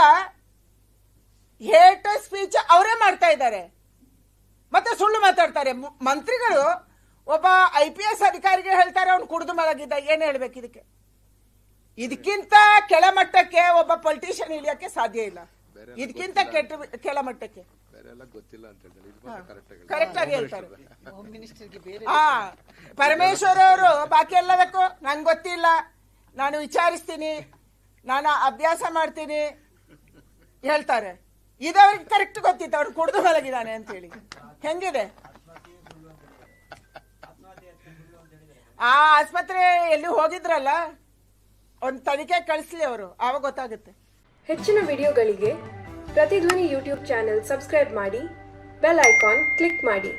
ಹೇಟ್ ಸ್ಪೀಚ್ ಅವರೇ ಮಾಡ್ತಾ ಇದ್ದಾರೆ, ಮತ್ತೆ ಸುಳ್ಳು ಮಾತಾಡ್ತಾರೆ. ಮಂತ್ರಿಗಳು ಒಬ್ಬ IPS ಅಧಿಕಾರಿಗೆ ಹೇಳ್ತಾರೆ ಅವ್ನು ಕುಡಿದು ಮಲಗಿದ್ದ. ಏನ್ ಹೇಳ್ಬೇಕು ಇದಕ್ಕೆ? ಇದಕ್ಕಿಂತ ಕೆಳಮಟ್ಟಕ್ಕೆ ಒಬ್ಬ ಪೊಲಿಟಿಷಿಯನ್ ಇಳಿಯಕ್ಕೆ ಸಾಧ್ಯ ಇಲ್ಲ. ಇದಕ್ಕಿಂತ ಕೆಳಮಟ್ಟಕ್ಕೆ ಕರೆಕ್ಟ್ ಆಗಿ ಹೇಳ್ತಾರೆ. ಪರಮೇಶ್ವರ್ ಅವರು ಬಾಕಿ ಎಲ್ಲದಕ್ಕೂ ನಂಗೆ ಗೊತ್ತಿಲ್ಲ, ನಾನು ವಿಚಾರಿಸ್ತೀನಿ, ನಾನು ಅಭ್ಯಾಸ ಮಾಡ್ತೀನಿ ಹೇಳ್ತಾರೆ. ಇದವ್ರಿಗೆ ಕರೆಕ್ಟ್ ಗೊತ್ತಿತ್ತು ಅವ್ನು ಕುಡಿದು ಮಲಗಿದಾನೆ ಅಂತ ಹೇಳಿ. ಹೆಂಗಿದೆ ಆ ಆಸ್ಪತ್ರೆ ಎಲ್ಲಿ ಹೋಗಿದ್ರಲ್ಲ, ಒಂದು ತನಿಖೆ ಕಳಿಸ್ಲಿ ಅವರು, ಆವಾಗ ಗೊತ್ತಾಗುತ್ತೆ. ಹೆಚ್ಚಿನ ವಿಡಿಯೋಗಳಿಗೆ ಪ್ರತಿಧ್ವನಿ ಯೂಟ್ಯೂಬ್ ಚಾನೆಲ್ ಸಬ್ಸ್ಕ್ರೈಬ್ ಮಾಡಿ, ಬೆಲ್ ಐಕಾನ್ ಕ್ಲಿಕ್ ಮಾಡಿ.